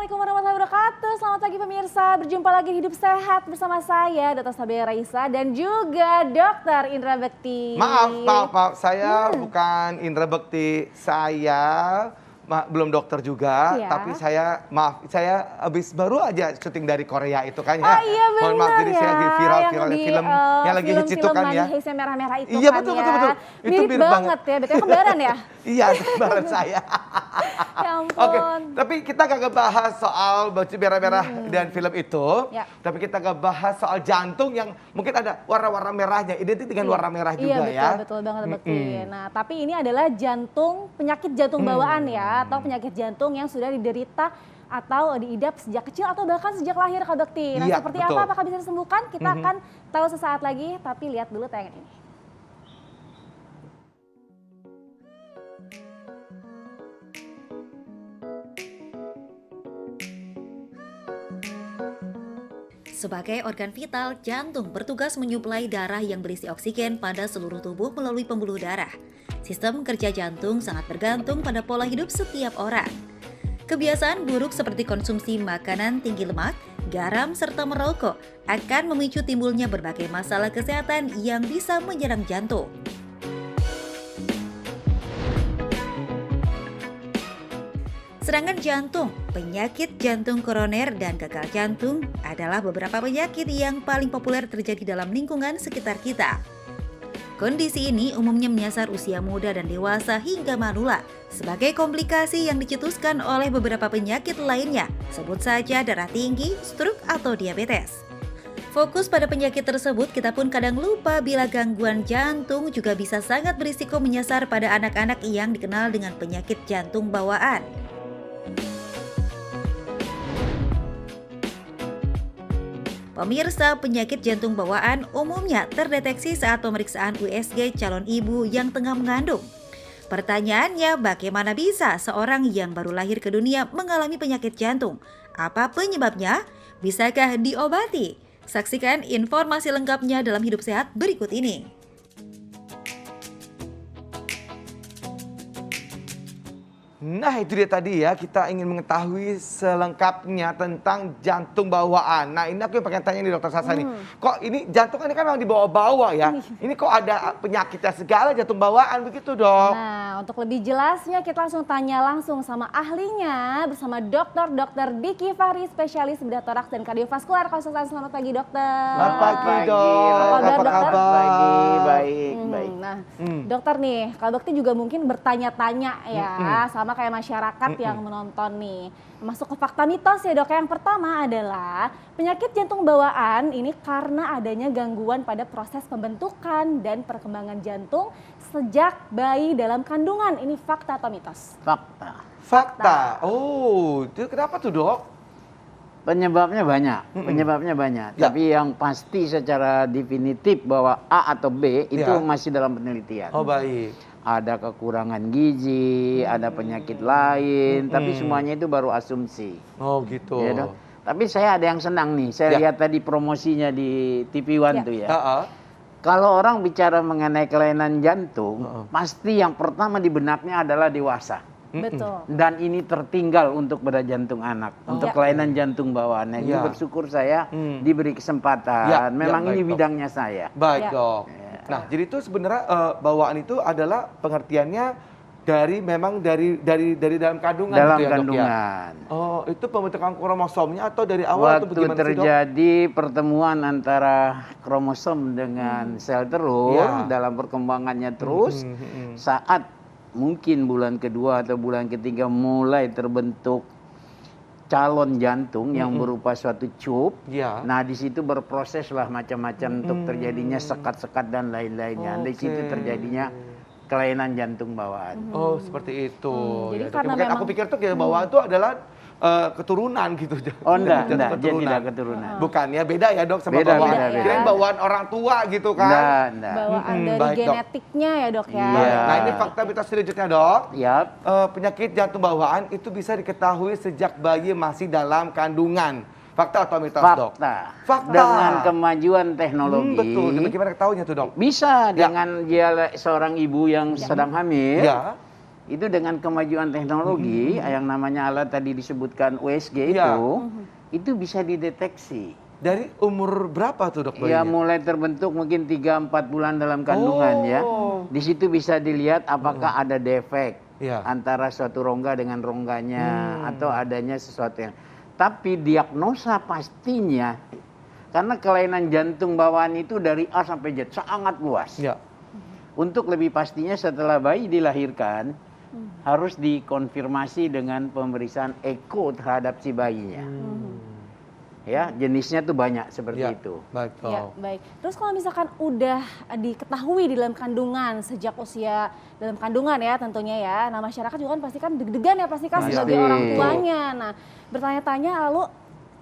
Assalamualaikum warahmatullahi wabarakatuh. Selamat pagi pemirsa, berjumpa lagi di Hidup Sehat bersama saya Dr. Sabia Raisa dan juga Dr. Indra Bekti. Maaf, saya bukan Indra Bekti, saya belum dokter juga, Ya. tapi saya habis baru aja syuting dari Korea itu kan ya. Oh iya benar. Mohon maaf, jadi saya lagi viral film yang lagi hits itu kan ya. Film merah-merah itu Iya, kan betul, ya. betul. Itu Mirip banget ya, betul kembaran ya. Iya, kembaran saya. Ya ampun. Oke, tapi kita gak bahas soal baju merah-merah dan film itu. Ya. Tapi kita gak bahas soal jantung yang mungkin ada warna-warna merahnya, identik dengan warna merah juga ya. Iya betul banget Bekti. Nah tapi ini adalah penyakit jantung bawaan ya, atau penyakit jantung yang sudah diderita atau diidap sejak kecil atau bahkan sejak lahir Kak Bekti. Nah Iya, seperti betul. apa, apakah bisa disembuhkan? Kita akan tahu sesaat lagi, tapi lihat dulu tayangan ini. Sebagai organ vital, jantung bertugas menyuplai darah yang berisi oksigen pada seluruh tubuh melalui pembuluh darah. Sistem kerja jantung sangat bergantung pada pola hidup setiap orang. Kebiasaan buruk seperti konsumsi makanan tinggi lemak, garam, serta merokok akan memicu timbulnya berbagai masalah kesehatan yang bisa menyerang jantung. Serangan jantung, penyakit jantung koroner, dan gagal jantung adalah beberapa penyakit yang paling populer terjadi dalam lingkungan sekitar kita. Kondisi ini umumnya menyasar usia muda dan dewasa hingga manula sebagai komplikasi yang dicetuskan oleh beberapa penyakit lainnya, sebut saja darah tinggi, stroke, atau diabetes. Fokus pada penyakit tersebut, kita pun kadang lupa bila gangguan jantung juga bisa sangat berisiko menyasar pada anak-anak yang dikenal dengan penyakit jantung bawaan. Pemirsa, penyakit jantung bawaan umumnya terdeteksi saat pemeriksaan USG calon ibu yang tengah mengandung. Pertanyaannya, bagaimana bisa seorang yang baru lahir ke dunia mengalami penyakit jantung? Apa penyebabnya? Bisakah diobati? Saksikan informasi lengkapnya dalam Hidup Sehat berikut ini. Nah itu dia tadi ya, kita ingin mengetahui selengkapnya tentang jantung bawaan. Nah ini aku yang pengen tanya nih Dokter Sasa nih, kok ini jantung ini kan memang dibawa-bawa ya, ini kok ada penyakitnya segala jantung bawaan begitu dok? Nah untuk lebih jelasnya kita tanya langsung sama ahlinya bersama Dr. Diki Fahri, spesialis bedah toraks dan kardiovaskular konsultan. Selamat pagi dokter. Selamat pagi dok, Apa kabar? Pagi, baik. Nah dokter nih, kalau Bekti juga mungkin bertanya-tanya ya sama kayak masyarakat yang menonton nih. Masuk ke fakta mitos ya dok. Yang pertama adalah penyakit jantung bawaan ini karena adanya gangguan pada proses pembentukan dan perkembangan jantung sejak bayi dalam kandungan. Ini fakta atau mitos? Fakta. Oh, itu kenapa tuh dok? Penyebabnya banyak. Ya. Tapi yang pasti secara definitif bahwa A atau B itu masih dalam penelitian. Oh baik. Ada kekurangan gizi, ada penyakit lain, tapi semuanya itu baru asumsi. Oh gitu. Ya, dok? Tapi saya ada yang senang nih, saya lihat tadi promosinya di TV One tuh ya. Kalau orang bicara mengenai kelainan jantung, pasti yang pertama di benaknya adalah dewasa. Betul. Dan ini tertinggal untuk bedah jantung anak, untuk kelainan jantung bawaan. Jadi bersyukur saya diberi kesempatan. Memang ini bidangnya saya. Baik dok. Nah jadi itu sebenarnya bawaan itu adalah pengertiannya dari dalam kandungan Dalam gitu ya, kandungan. Dok, ya? Oh itu pembentukan kromosomnya atau dari awal itu Waktu bagaimana terjadi pertemuan antara kromosom dengan sel telur dalam perkembangannya terus, saat mungkin bulan kedua atau bulan ketiga mulai terbentuk calon jantung yang berupa suatu cup. Nah di situ berproseslah macam-macam untuk terjadinya sekat-sekat dan lain-lainnya. Di situ terjadinya kelainan jantung bawaan. Oh seperti itu. Jadi Ya, karena mungkin memang aku pikir tuh kayak bawaan itu adalah keturunan gitu. Oh enggak, dia tidak keturunan. Bukan ya, beda ya dok sama Beda, bawaan. beda. Kirain bawaan orang tua gitu kan. Enggak. bawaan dari Baik, Dok. genetiknya ya dok ya. Iya. Nah ini fakta mitos selanjutnya dok. Yap. Penyakit jantung bawaan itu bisa diketahui sejak bayi masih dalam kandungan. Fakta atau mitos dok? Fakta. Dengan kemajuan teknologi. Betul, dan bagaimana ketahuinya tuh dok? Bisa dengan dia seorang ibu yang sedang hamil. Ya. Itu dengan kemajuan teknologi yang namanya alat tadi disebutkan USG Iya. itu bisa dideteksi. Dari umur berapa tuh dok Ya bayinya? mulai terbentuk mungkin 3-4 bulan dalam kandungan ya. Oh. Di situ bisa dilihat apakah ada defek Iya. antara suatu rongga dengan rongganya atau adanya sesuatu yang. Tapi diagnosa pastinya karena kelainan jantung bawaan itu dari A sampai Z sangat luas. Ya. Untuk lebih pastinya setelah bayi dilahirkan harus dikonfirmasi dengan pemeriksaan eko terhadap si bayinya. Ya, jenisnya tuh banyak seperti Ya. itu. Baik dok. Ya, baik. Terus kalau misalkan udah diketahui di dalam kandungan sejak usia dalam kandungan ya tentunya ya. Nah, masyarakat juga kan pasti kan deg-degan ya pasti kan Pasti. sebagai orang tuanya. Nah, bertanya-tanya lalu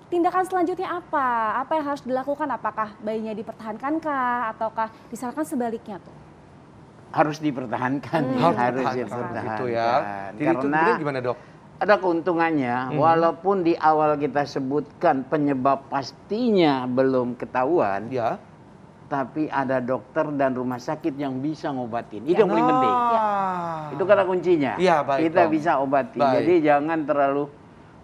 tindakan selanjutnya apa? Apa yang harus dilakukan? Apakah bayinya dipertahankankah ataukah disarankan sebaliknya tuh? Harus dipertahankan, Harus dipertahankan gitu ya. Jadi itu Karena kemudian gimana dok? ada keuntungannya, walaupun di awal kita sebutkan penyebab pastinya belum ketahuan, Ya. tapi ada dokter dan rumah sakit yang bisa ngobatin. Itu yang paling penting. Itu kata kuncinya. Iya, baik, Kita Dok. bisa obati. Baik. Jadi jangan terlalu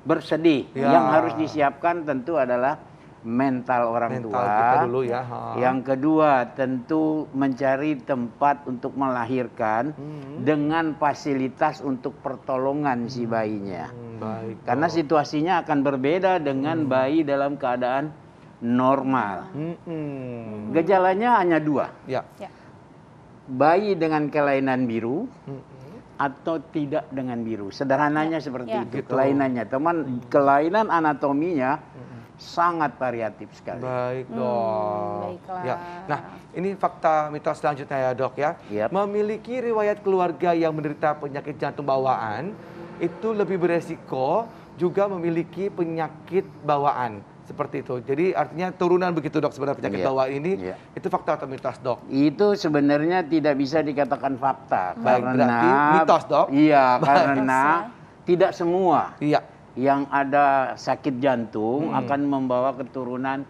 bersedih. Ya. Yang harus disiapkan tentu adalah mental orang Mental tua. kita dulu ya. Ha. Yang kedua tentu mencari tempat untuk melahirkan dengan fasilitas untuk pertolongan si bayinya. Baik. Karena situasinya akan berbeda dengan bayi dalam keadaan normal. Gejalanya hanya 2. Ya. Ya. Bayi dengan kelainan biru atau tidak dengan biru. Sederhananya seperti Ya. itu Gitu. kelainannya. Teman kelainan anatominya sangat variatif sekali. Baik dok. baiklah. Ya. Nah ini fakta mitos selanjutnya ya dok ya. Yap. Memiliki riwayat keluarga yang menderita penyakit jantung bawaan itu lebih beresiko juga memiliki penyakit bawaan seperti itu. Jadi artinya turunan begitu dok sebenarnya penyakit Iya. bawaan ini Iya. itu fakta atau mitos dok? Itu sebenarnya tidak bisa dikatakan fakta Baik, karena berarti mitos, Dok? Iya, Baik. karena tidak semua Iya. yang ada sakit jantung akan membawa keturunan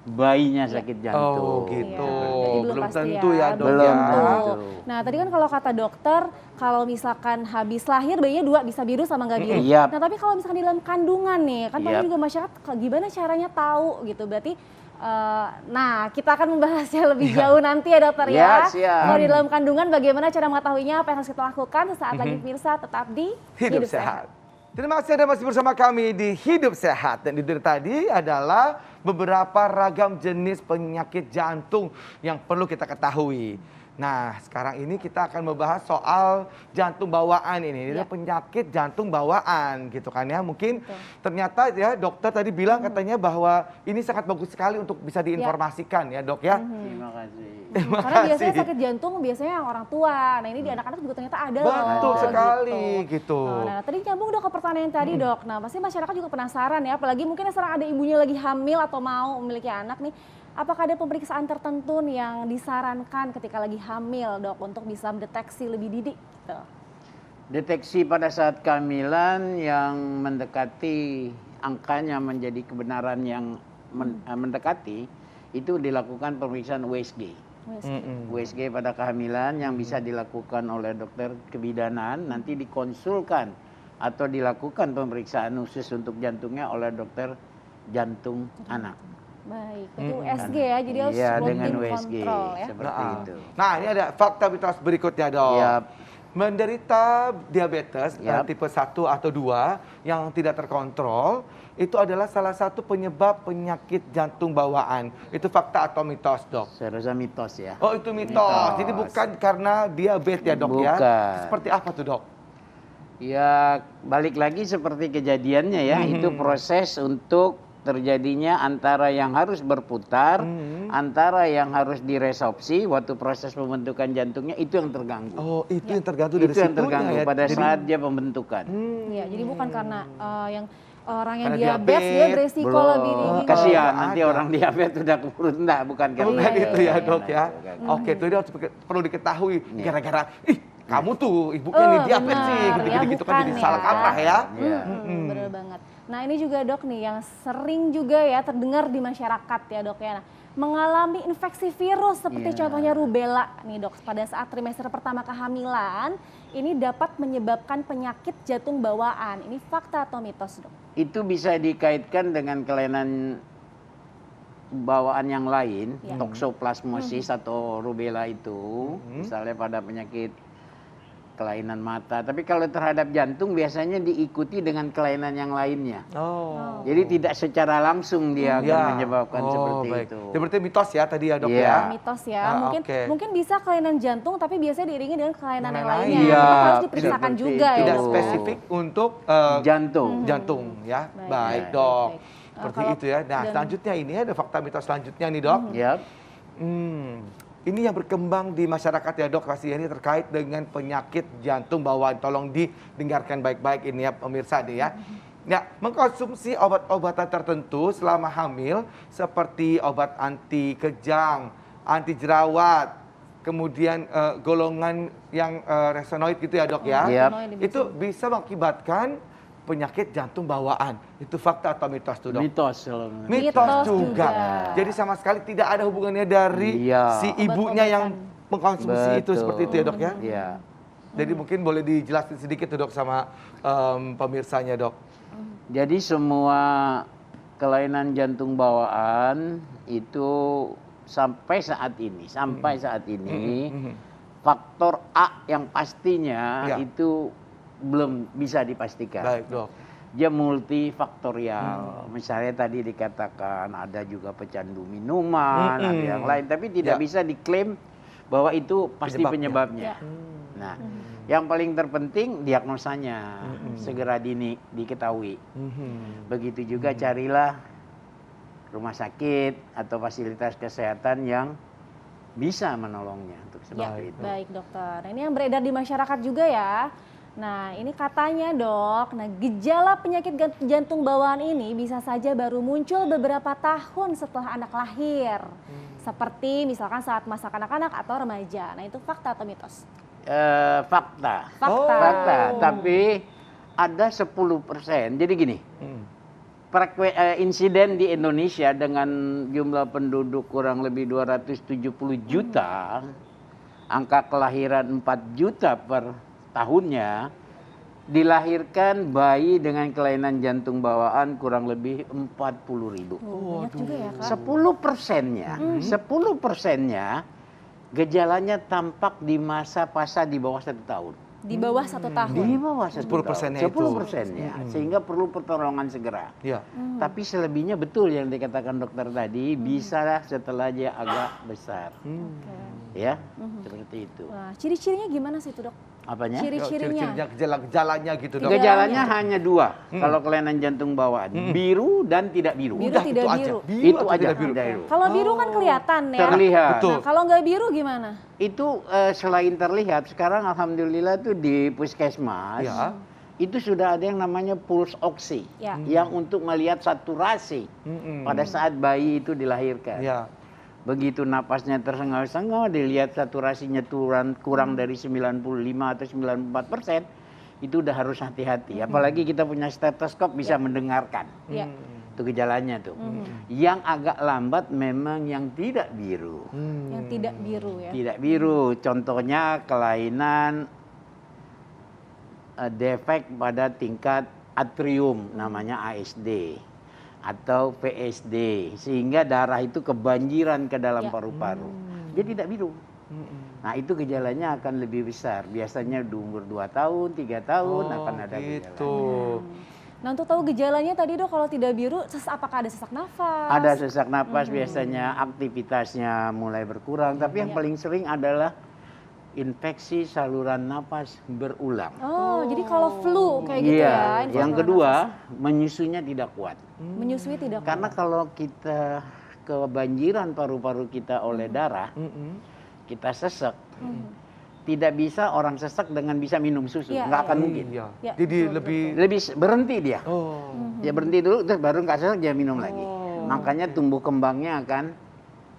bayinya sakit jantung. Oh gitu. Iya, berarti belum Belum pasti tentu ya dok Belum ya. tentu. Nah tadi kan kalau kata dokter, kalau misalkan habis lahir bayinya 2 bisa biru sama nggak biru. Yap. Nah tapi kalau misalkan di dalam kandungan nih, kan tadi Yap. juga masyarakat gimana caranya tahu gitu. Berarti, nah kita akan membahasnya lebih jauh nanti ya dokter Ya, ya. siap. Kalau di dalam kandungan bagaimana cara mengetahuinya, apa yang harus kita lakukan sesaat lagi pemirsa tetap di Hidup sehat. Terima kasih Anda masih bersama kami di Hidup Sehat. Dan itu tadi adalah beberapa ragam jenis penyakit jantung yang perlu kita ketahui. Nah, sekarang ini kita akan membahas soal jantung bawaan ini. Ini penyakit jantung bawaan gitu kan ya. Mungkin ternyata ya dokter tadi bilang katanya bahwa ini sangat bagus sekali untuk bisa diinformasikan ya dok ya. Terima kasih. Terima Karena biasanya kasih. sakit jantung biasanya yang orang tua. Nah ini di anak-anak juga ternyata ada loh. Betul sekali gitu. Nah, tadi nyambung dok ke pertanyaan tadi dok. Nah pasti masyarakat juga penasaran ya. Apalagi mungkin sekarang ada ibunya lagi hamil atau mau memiliki anak nih. Apakah ada pemeriksaan tertentu yang disarankan ketika lagi hamil dok untuk bisa mendeteksi lebih dini? Gitu. Deteksi pada saat kehamilan yang mendekati angkanya menjadi kebenaran yang mendekati itu dilakukan pemeriksaan USG. USG pada kehamilan yang bisa dilakukan oleh dokter kebidanan nanti dikonsulkan atau dilakukan pemeriksaan khusus untuk jantungnya oleh dokter jantung anak. Baik, itu USG ya, jadi harus Iya, rutin dengan USG kontrol ya. seperti itu. Nah ini ada fakta mitos berikutnya dok. Yap. Menderita diabetes Yap. tipe 1 atau 2 yang tidak terkontrol itu adalah salah satu penyebab penyakit jantung bawaan. Itu fakta atau mitos dok? Saya rasa mitos ya. Oh itu mitos. Mitos. Jadi bukan karena diabetes ya dok ya? Bukan. Seperti apa tuh dok? Ya balik lagi seperti kejadiannya ya, itu proses untuk terjadinya antara yang harus berputar, antara yang harus diresopsi waktu proses pembentukan jantungnya itu yang terganggu. Oh itu yang tergantung dari Itu yang situnya terganggu ya. pada Jadi- saat dia pembentukan. Iya, jadi bukan karena yang orang yang Karena diabetes dia diabetes, beresiko Belum. lebih tinggi. Kasihan nggak nanti ada. orang diabetes udah keburu enggak, bukan karena Bukan iya, itu ya iya. dok ya. Bukan. Oke itu dia harus perlu diketahui gara-gara ih kamu tuh ibunya nih diabetes benar. sih, gitu-gitu kan bukan jadi salah kaprah ya. Iya. Bener banget. Nah ini juga dok nih yang sering juga ya terdengar di masyarakat ya dok ya. Nah, mengalami infeksi virus seperti contohnya rubella nih dok pada saat trimester pertama kehamilan ini dapat menyebabkan penyakit jantung bawaan. Ini fakta atau mitos dok? Itu bisa dikaitkan dengan kelainan bawaan yang lain, toksoplasmosis atau rubella itu, misalnya pada penyakit kelainan mata. Tapi kalau terhadap jantung biasanya diikuti dengan kelainan yang lainnya. Oh. Jadi tidak secara langsung dia akan menyebabkan seperti baik. itu. Ya, berarti mitos ya tadi ya dok Iya. ya. Mitos ya, Ah, mungkin bisa kelainan jantung tapi biasanya diiringi dengan kelainan yang Kelainan lainnya. lain. Itu Iya, harus diperiksakan seperti juga itu. ya Tidak dok. spesifik untuk Jantung. jantung ya. Baik, Baik baik, dok. baik. Seperti Kalau- itu ya. Nah dan- selanjutnya ini ada fakta mitos selanjutnya nih dok. Ya. Ini yang berkembang di masyarakat ya dok, kasih ini terkait dengan penyakit jantung bawaan. Tolong didengarkan baik-baik ini ya pemirsa nih ya. Ya, mengkonsumsi obat-obatan tertentu selama hamil seperti obat anti kejang, anti jerawat, kemudian golongan yang resenoid gitu ya dok ya. Yap. Itu bisa mengakibatkan penyakit jantung bawaan. Itu fakta atau mitos tuh dok? Mitos. Mitos Mitos juga. juga. Jadi sama sekali tidak ada hubungannya dari Iya. si ibunya yang mengkonsumsi itu Betul. seperti itu ya dok ya. Iya. Jadi mungkin boleh dijelasin sedikit tuh dok sama pemirsanya dok. Jadi semua kelainan jantung bawaan itu sampai saat ini, faktor A yang pastinya Ya. itu belum bisa dipastikan. Baik dok. Dia multifaktorial. Misalnya tadi dikatakan ada juga pecandu minuman, ada yang lain, tapi tidak Ya. bisa diklaim bahwa itu pasti Penyebabnya. penyebabnya. Nah, yang paling terpenting diagnosanya segera diketahui. Begitu juga carilah rumah sakit atau fasilitas kesehatan yang bisa menolongnya untuk Ya, seperti itu. baik dokter. Nah, ini yang beredar di masyarakat juga ya. Nah, ini katanya dok, gejala penyakit jantung bawaan ini bisa saja baru muncul beberapa tahun setelah anak lahir. Seperti misalkan saat masa kanak-kanak atau remaja. Nah, itu fakta atau mitos? Fakta. Fakta. Fakta, tapi ada 10%. Jadi gini, insiden di Indonesia dengan jumlah penduduk kurang lebih 270 juta, angka kelahiran 4 juta per tahunnya, dilahirkan bayi dengan kelainan jantung bawaan kurang lebih 40.000. Banyak juga ya kak. 10%-nya gejalanya tampak di masa fase di bawah 1 tahun. Di bawah 1 tahun. Di bawah 1 10%-nya tahun. itu. 10%-nya. Sehingga perlu pertolongan segera. Ya. Tapi selebihnya betul yang dikatakan dokter tadi, bisa setelah dia agak besar. Ya, seperti itu. Wah, ciri-cirinya gimana sih itu dok? Apanya? Ciri-cirinya. Gejala-gejalanya gitu dok. Gejalanya hanya 2 kalau kelainan jantung bawaan, biru dan tidak biru. Biru Udah, tidak itu biru. aja. Itu atau aja, tidak biru? tidak biru. Kalau biru kan kelihatan ya. Terlihat. Betul. Nah, kalau nggak biru gimana? Itu selain terlihat, sekarang alhamdulillah tuh di puskesmas, Ya. itu sudah ada yang namanya pulse oxy, Ya. yang untuk melihat saturasi pada saat bayi itu dilahirkan. Ya. Begitu napasnya tersengal-sengal, dilihat saturasinya kurang dari 95 atau 94%, itu udah harus hati-hati. Apalagi kita punya stetoskop bisa mendengarkan. Ya. Itu gejalanya tuh. Yang agak lambat memang yang tidak biru. Yang tidak biru ya. Tidak biru, contohnya kelainan defek pada tingkat atrium, namanya ASD atau PSD, sehingga darah itu kebanjiran ke dalam Ya. paru-paru. Dia tidak biru. Nah, itu gejalanya akan lebih besar. Biasanya di umur 2 tahun, 3 tahun akan ada gitu. gejalanya. Nah untuk tahu gejalanya tadi dok kalau tidak biru, apakah ada sesak nafas? Ada sesak napas, biasanya aktivitasnya mulai berkurang, tapi yang paling sering adalah infeksi saluran napas berulang. Oh, jadi kalau flu kayak gitu Iya. ya? infeksi Yang saluran kedua, nafas. menyusunya tidak kuat. Menyusui tidak Karena kuat. kalau kita kebanjiran paru-paru kita oleh darah, kita sesek. Tidak bisa orang sesek dengan bisa minum susu, Iya, nggak iya. akan mungkin. Iya. Ya, Jadi betul, lebih. Lebih berhenti dia. Oh. Dia berhenti dulu, terus baru nggak sesek dia minum lagi. Makanya tumbuh kembangnya akan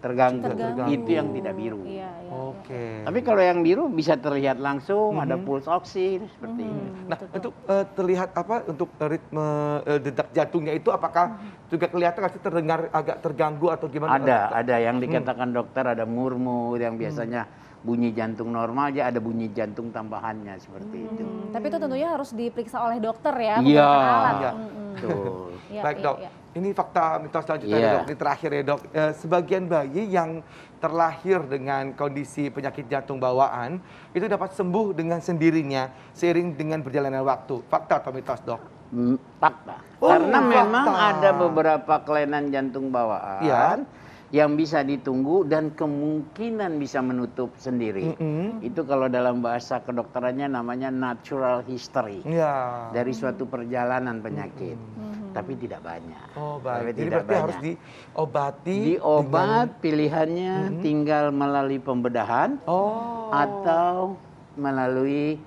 terganggu. Terganggu. Itu yang tidak biru. Iya, iya, Oke. Tapi kalau yang biru bisa terlihat langsung, ada pulse oksi seperti itu. Nah, untuk terlihat apa untuk ritme detak jantungnya itu apakah juga kelihatan nggak sih terdengar agak terganggu atau gimana? Ada yang dikatakan dokter ada murmur yang biasanya bunyi jantung normal aja ada bunyi jantung tambahannya seperti itu. Tapi itu tentunya harus diperiksa oleh dokter ya, Iya. menggunakan alat. Iya. Betul. Iya, Baik iya, dok, iya. ini fakta mitos selanjutnya Iya. dok, ini terakhir ya dok. Sebagian bayi yang terlahir dengan kondisi penyakit jantung bawaan itu dapat sembuh dengan sendirinya seiring dengan berjalannya waktu. Fakta atau mitos dok? Fakta. Oh, Karena memang fakta. ada beberapa kelainan jantung bawaan Iya. yang bisa ditunggu dan kemungkinan bisa menutup sendiri. Itu kalau dalam bahasa kedokterannya namanya natural history. Iya. Dari suatu perjalanan penyakit. Tapi tidak banyak. Oh Tapi baik. Jadi tidak berarti banyak. harus diobati. Diobat pilihannya tinggal melalui pembedahan atau melalui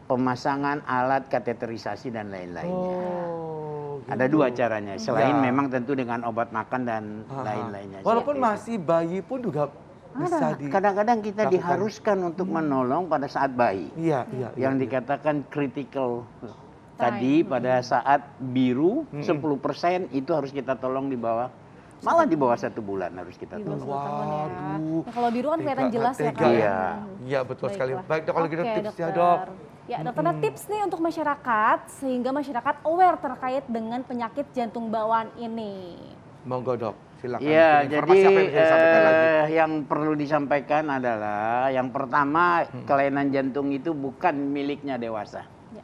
pemasangan alat kateterisasi dan lain-lainnya. Oh, Ada gitu. dua caranya, selain Ya. memang tentu dengan obat makan dan lain-lainnya. Walaupun Seperti itu. masih bayi pun juga bisa di. Kadang-kadang kita lakukan. diharuskan untuk menolong pada saat bayi. Iya, iya. Yang iya. dikatakan critical tadi pada saat biru 10% itu harus kita tolong di bawah, malah di bawah 1 bulan harus kita Di bawah tolong. 1 tahun ya. Waduh. Nah, kalau biru kan kelihatan Tega, jelas ya tega kan. Iya. Iya betul sekali. Baiklah. Baik dok kalau gitu Oke, tipsnya dokter. dok. Ya dokter, ada tips nih untuk masyarakat sehingga masyarakat aware terkait dengan penyakit jantung bawaan ini. Monggo dok, silakan. Ya, Informasi jadi apa yang bisa disampaikan lagi? yang perlu disampaikan adalah yang pertama kelainan jantung itu bukan miliknya dewasa. Ya.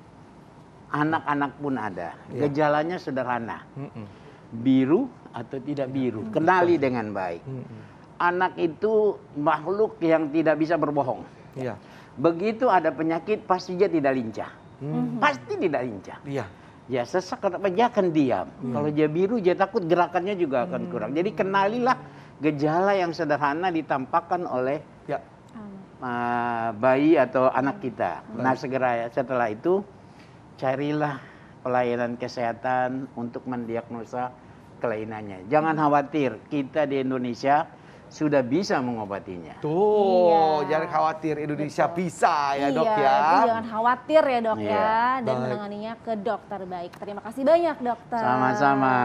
Anak-anak pun ada. Ya. Gejalanya sederhana. Mm-mm. Biru atau tidak biru, kenali dengan baik. Mm-mm. Anak itu makhluk yang tidak bisa berbohong. Iya. Begitu ada penyakit pasti dia tidak lincah. Pasti tidak lincah. Iya. Ya sesak apa dia akan diam. Kalau dia biru dia takut gerakannya juga akan kurang. Jadi kenalilah gejala yang sederhana ditampakkan oleh Ya. bayi atau anak kita. Nah segera setelah itu carilah pelayanan kesehatan untuk mendiagnosa kelainannya. Jangan khawatir, kita di Indonesia sudah bisa mengobatinya. Tuh, Iya. jangan khawatir Indonesia bisa ya dok Iya, ya. jadi jangan khawatir ya dok Iya. ya, dan Baik. menanganinya ke dokter baik. Terima kasih banyak dokter. Sama-sama.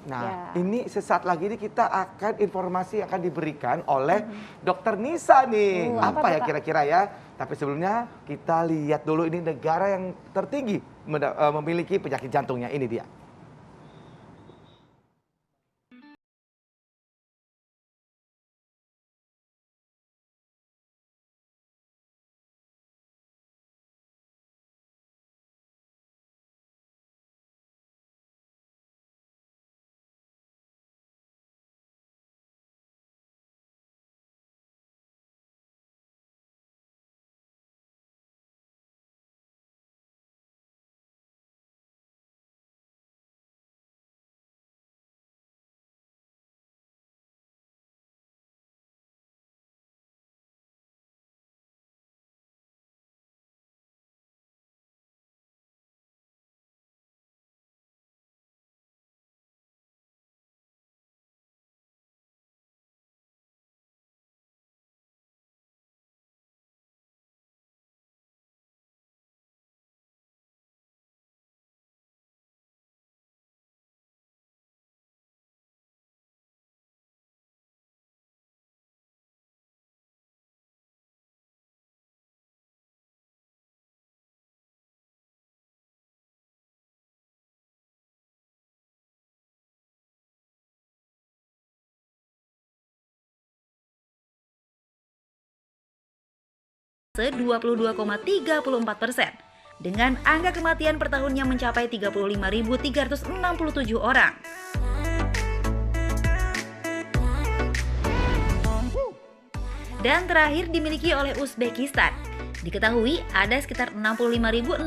Nah, Ya. ini sesaat lagi ini kita akan informasi yang akan diberikan oleh Dokter Nisa nih. apa Apa tuh, ya Kak? kira-kira ya? Tapi sebelumnya kita lihat dulu ini negara yang tertinggi memiliki penyakit jantungnya. Ini dia. Se-22,34% dengan angka kematian per tahunnya mencapai 35.367 orang. Dan terakhir dimiliki oleh Uzbekistan. Diketahui ada sekitar 65.680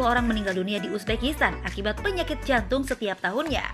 orang meninggal dunia di Uzbekistan akibat penyakit jantung setiap tahunnya.